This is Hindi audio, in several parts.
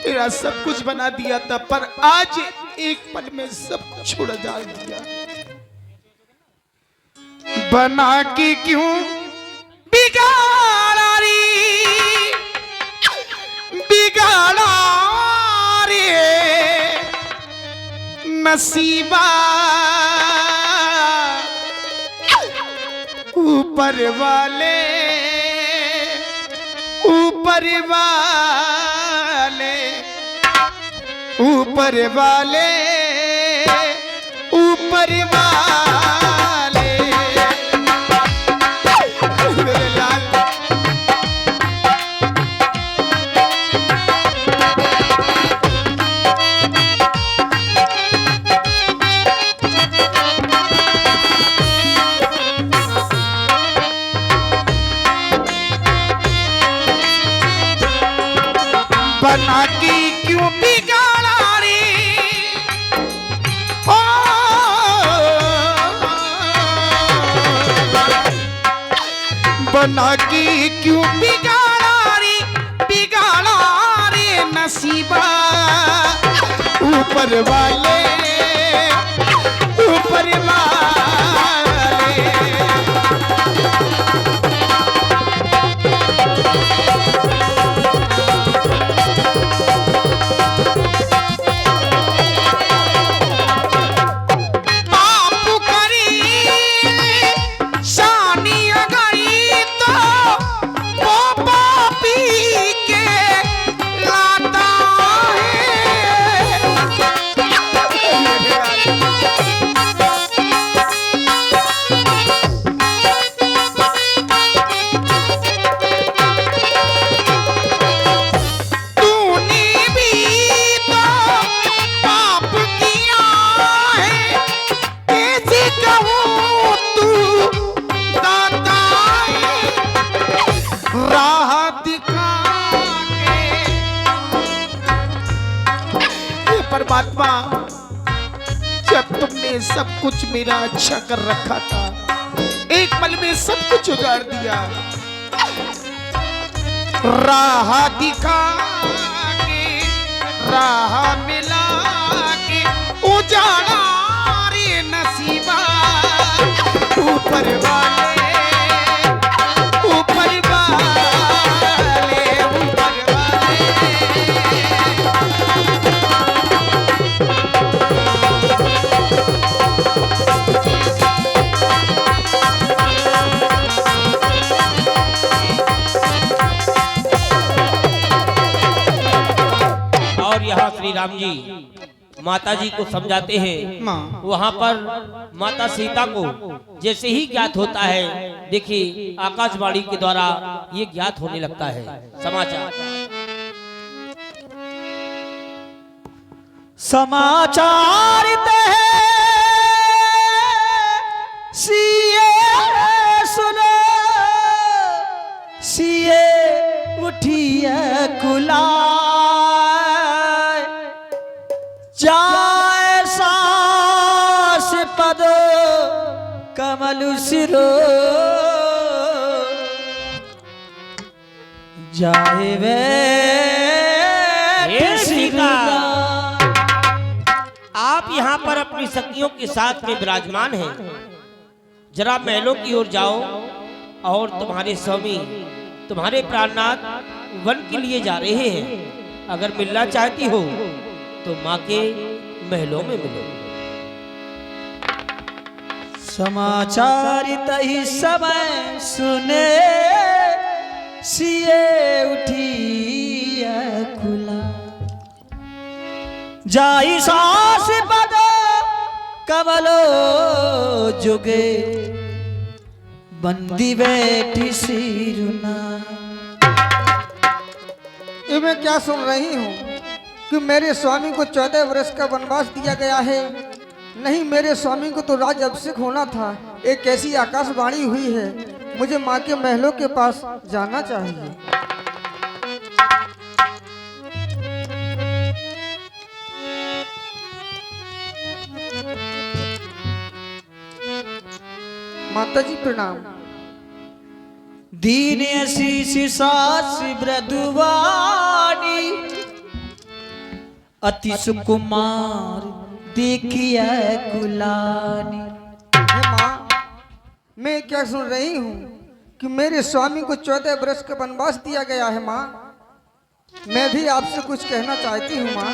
मेरा सब कुछ बना दिया था, पर आज एक पल में सब कुछ छोड़ डाल दिया। बना के क्यों बिगाड़ा रे, बिगाड़ा रे नसीबा, ऊपर वाले, ऊपर वाले, ऊपर वाले, ऊपर वाले मेरे लाल। बना के क्यों बिगाड़ा रे, ओ बना के क्यों बिगाड़ा रे, बिगाड़ा रे नसीबा, ऊपर वाले, ऊपर वाले। परमात्मा, जब तुमने सब कुछ मेरा अच्छा कर रखा था, एक पल में सब कुछ उजाड़ दिया। राह दिखा के, राह मिला के उजाड़ा रे नसीबा, ऊपर वाले, ऊपर वाले, ऊपर वाले। श्री राम जी माता जी को समझाते हैं। वहाँ पर माता सीता को जैसे ही ज्ञात होता है, देखिए आकाशवाणी के द्वारा ये ज्ञात होने लगता है समाचार। समाचार सिए सुनो, सिए उठिए खुला जाए सास पद कमल सिरो, जाए वे आप यहाँ पर अपनी सखियों के साथ में विराजमान हैं। जरा महलों की ओर जाओ और तुम्हारे स्वामी, तुम्हारे प्राणनाथ वन के लिए जा रहे हैं। अगर मिलना चाहती हो तो माँ के महलों में मिलो। समाचार तही समय सुने, सिए उठी खुला जाई सास पद कमलो जुगे, बंदी बैठी सिरुना। ये मैं क्या सुन रही हूँ कि मेरे स्वामी को 14 वर्ष का वनवास दिया गया है। नहीं, मेरे स्वामी को तो राज अभिषेक होना था। एक ऐसी आकाशवाणी हुई है, मुझे माँ के महलों के पास जाना चाहिए। माता जी प्रणाम। दीन शीश सास ब्रदुवानी, अति सुकुमार देखिए कुलानी। हे माँ, मैं क्या सुन रही हूँ कि मेरे स्वामी को 14 वर्ष का वनवास दिया गया है। माँ, मैं भी आपसे कुछ कहना चाहती हूँ। माँ,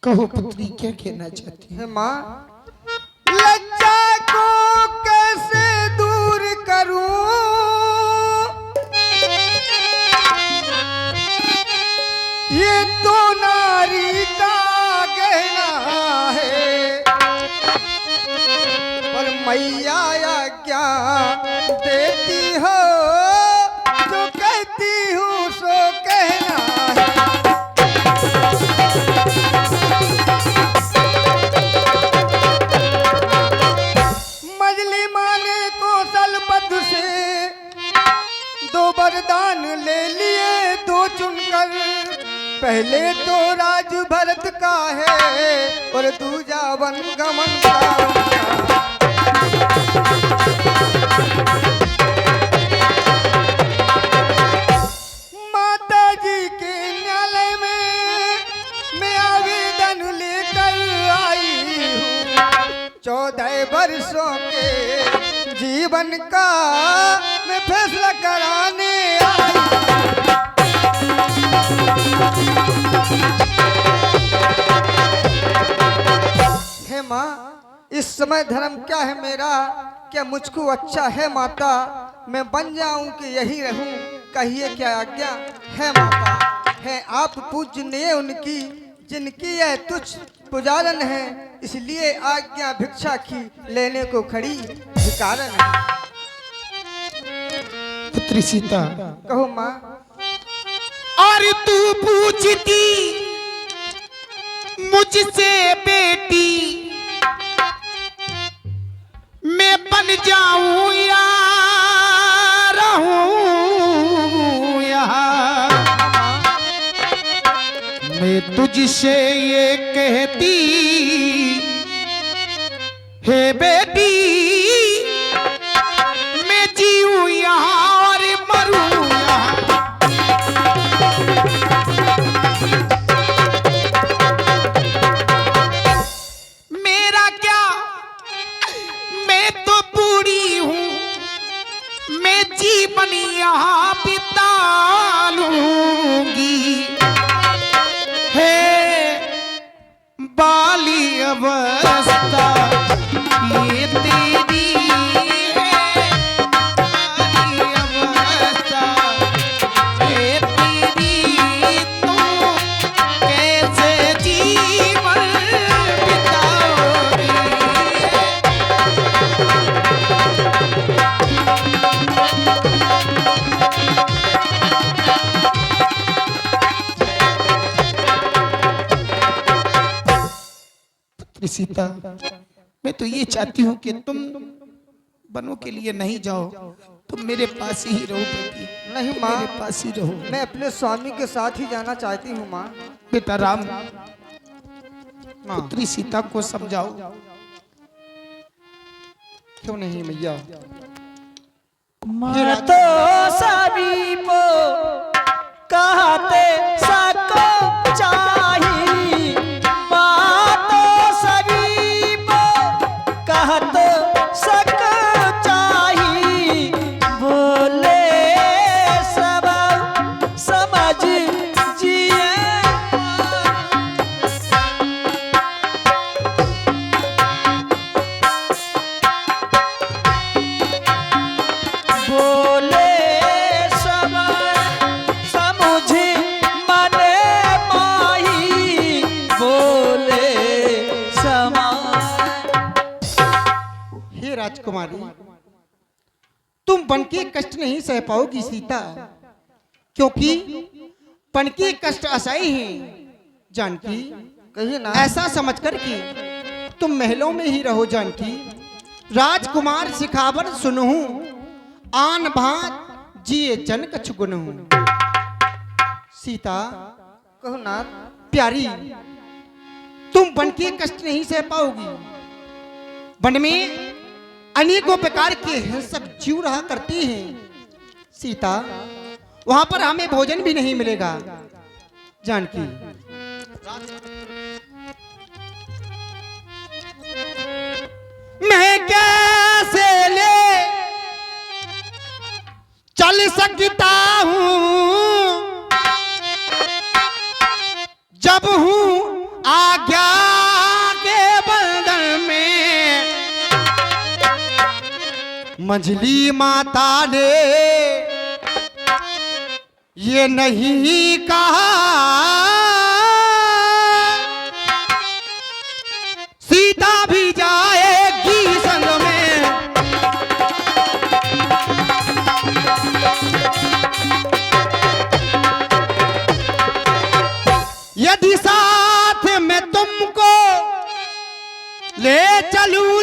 कहो पुत्री, क्या कहना चाहती है? हे माँ, लज्जा को कैसे दूर करूं, ये तो नारी का गहना है, पर मैया क्या देती हो, जो कहती हूँ सो कहना है। मजली माने कौशल पद से 2 वरदान ले लिए 2 चुनकर, पहले तो राज भरत का है और दूजा वन गमन का। माता जी के न्यायालय में मैं आवेदन लेकर आई हूँ, 14 वर्षों के जीवन का मैं फैसला कराने आई। हे माँ, इस समय धर्म क्या है मेरा, क्या मुझको अच्छा है माता, मैं बन जाऊं कि यही रहूं, कहिए क्या आज्ञा है माता। है आप पूजनीय उनकी जिनकी यह तुच्छ पुजारन है, इसलिए आज्ञा भिक्षा की लेने को खड़ी भिकारन है। पुत्री सीता, कहो माँ। और तू पूछती मुझसे बेटी, मैं बन जाऊं या रहूं यहाँ, मैं तुझसे ये कहती है बेटी, मैं जीऊं यहाँ और मरूं यहाँ। मेरा क्या, मैं तो बूढ़ी हूँ, मैं जीवन यहाँ बिता लूंगी, है बाली अवस्था ये तेरी है, बाली अवस्था ये तेरी, तू कैसे जीवन बिताओगी। पुत्री सीता, मैं तो ये चाहती हूँ कि तुम वनों के लिए नहीं जाओ, तुम मेरे पास ही रहो बेटी। नहीं तुम माँ, मेरे पास ही रहो। मैं अपने स्वामी के साथ ही जाना चाहती हूँ। माँ, बेटा राम, माँ, पुत्री सीता को समझाओ। क्यों नहीं मैया। मैं तो सभी को कहते सको चाहिए, मैं तो सभी को कहते सको चाहिए, बोले सब समझ जिए। बोले सब समझ मने माही, बोले हे राजकुमारी, तुम बन के कष्ट नहीं सह पाओगी सीता, क्योंकि बन के कष्ट असह्य हैं जानकी। कहिए ना। ऐसा समझकर कि तुम महलों में ही रहो जानकी, राजकुमार सिखावर सुनहूं, आन भात जिए जन कछु गुनहूं। सीता, कहो ना प्यारी, तुम वन के कष्ट नहीं सह पाओगी। वन में अनेकों प्रकार के हिंसक जीव रहा करते हैं सीता, वहां पर हमें भोजन भी नहीं मिलेगा। जानकी मैं कैसे ले चल सकता हूं जब हूं आज्ञा के बंधन में। मंझली माता ने ये नहीं कहा सीता भी जाएगी संग में। यदि साथ में तुमको ले चलूं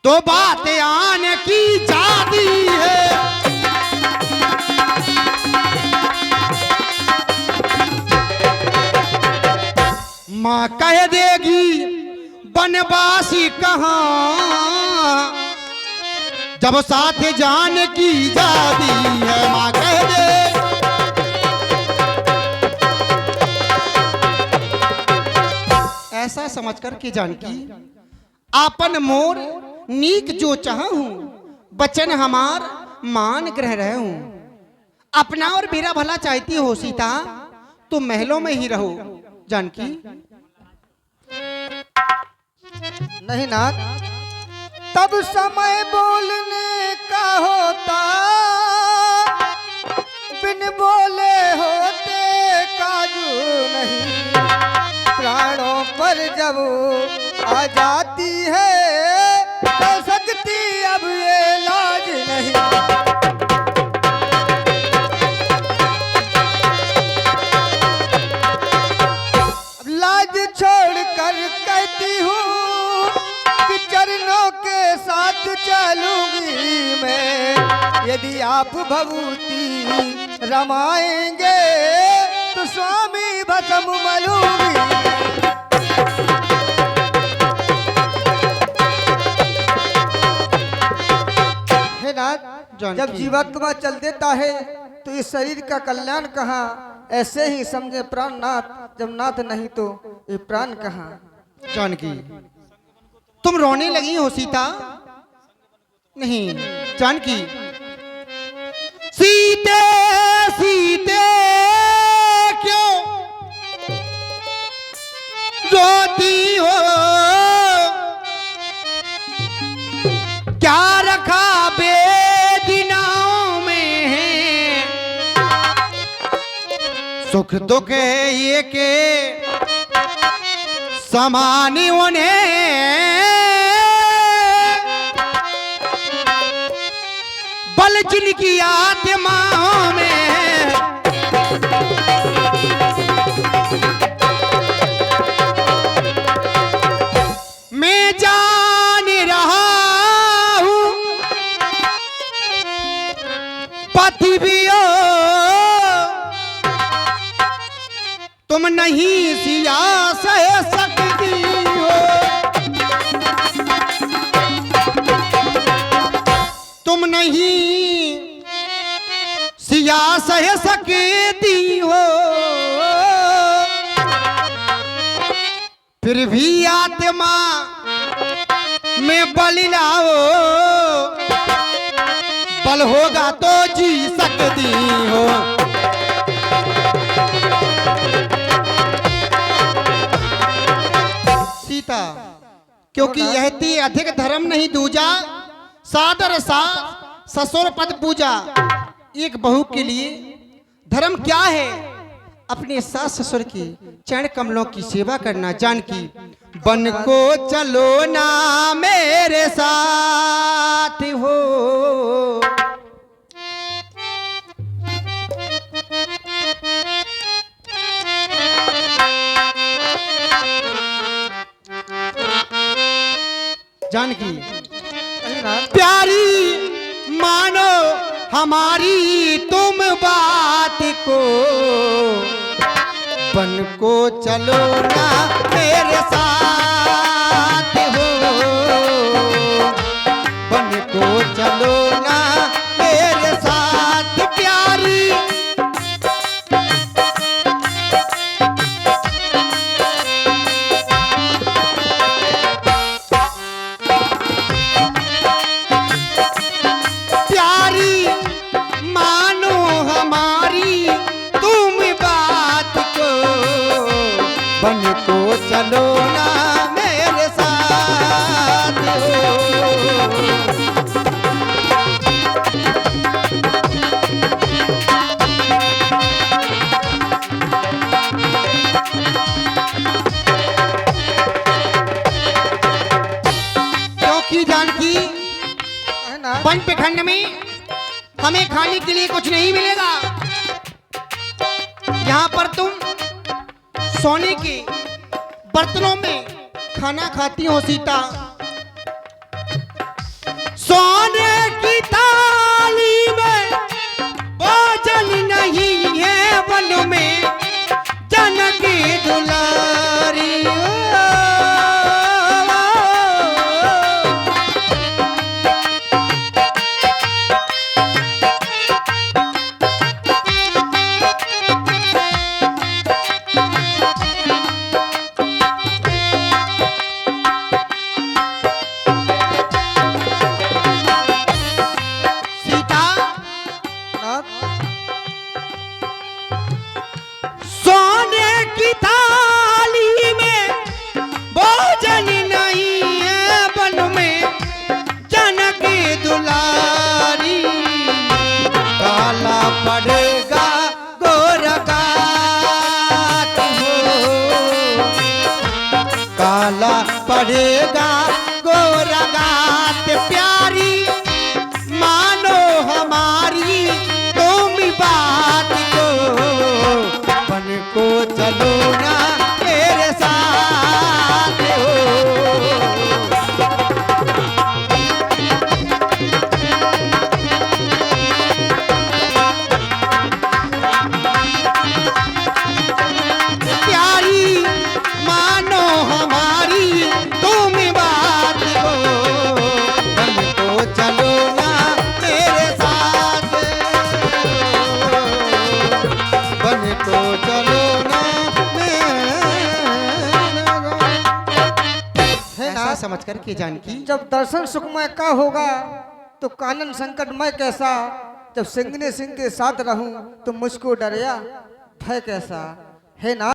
तो बात आने की जाती है। माँ कह देगी बनवासी कहाँ जब साथ जाने की जाती है। माँ कह दे ऐसा समझ कर के जानकी आपन मोर नीक जो चाहूं बचन हमार मान ग्रह रहे हूं। अपना और मेरा भला चाहती हो सीता तो महलों में ही रहो जानकी। नहीं नाथ, तब समय बोलने का होता, बिन बोले होते काजू नहीं। प्राणों पर जब आ जाती है तो सकती अब ये लाज नहीं। लाज छोड़ कर कहती हूँ कि चरणों के साथ चलूंगी मैं। यदि आप भभूति रमाएंगे तो स्वामी भस्म मलूंगी। हे नाथ, जब जीवात्मा चल देता है तो इस शरीर का कल्याण कहाँ। ऐसे ही समझे प्राणनाथ, जब नाथ नहीं तो ये प्राण कहाँ। जानकी तुम रोने लगी हो सीता? नहीं जानकी, सीते सीते क्यों रोती हो? क्या रखा बेदिनाओं में है? सुख दुख ये के समान उन्हें बल जिनकी आत्माओं में है। मैं जान रहा हूं पति भी हो तुम नहीं सिया सह सकती हो। तुम नहीं सिया सह सकती हो। फिर भी आत्मा में बलि लाओ, बल होगा तो जी सकती हो। सीता क्योंकि यह ती अधिक धर्म नहीं दूजा, सादर सा ससुर पद पूजा। एक बहू के लिए धर्म क्या है? अपने सास ससुर की चरण कमलों की सेवा करना। जानकी बन को चलो ना मेरे साथ हो। जानकी प्यारी मानो हमारी तुम बात को, बन को चलो ना मेरे साथ हो। बन को चलो ना मेरे साथ प्यारी को चलो ना मेरे साथ हो। क्योंकि जानकी है ना? वन प्रखंड में हमें खाने के लिए कुछ नहीं मिलेगा। यहाँ पर तुम सोने के बर्तनों में खाना खाती हो सीता। सोने की थाली में भोजन नहीं है वन में जनक दुलारी। हाँ? सोने की थाली में भोजन नहीं है वन में जनक दुलारी। काला पड़ेगा गोरगात हो, काला पड़ेगा गोरगात प्यारी मानो हमारी तुम बात को। बन को चलो ना मेरे साथ हो। प्यारी मानो हमारी तुम बात को। बन को चलो ना मेरे साथ, बन को चलो ना है ना? ऐसा समझ कर के जानकी जब दर्शन सुखमय का होगा तो कानन संकटमय कैसा। जब सिंह ने सिंह के साथ रहूं तो मुझको डरिया भय कैसा। है ना?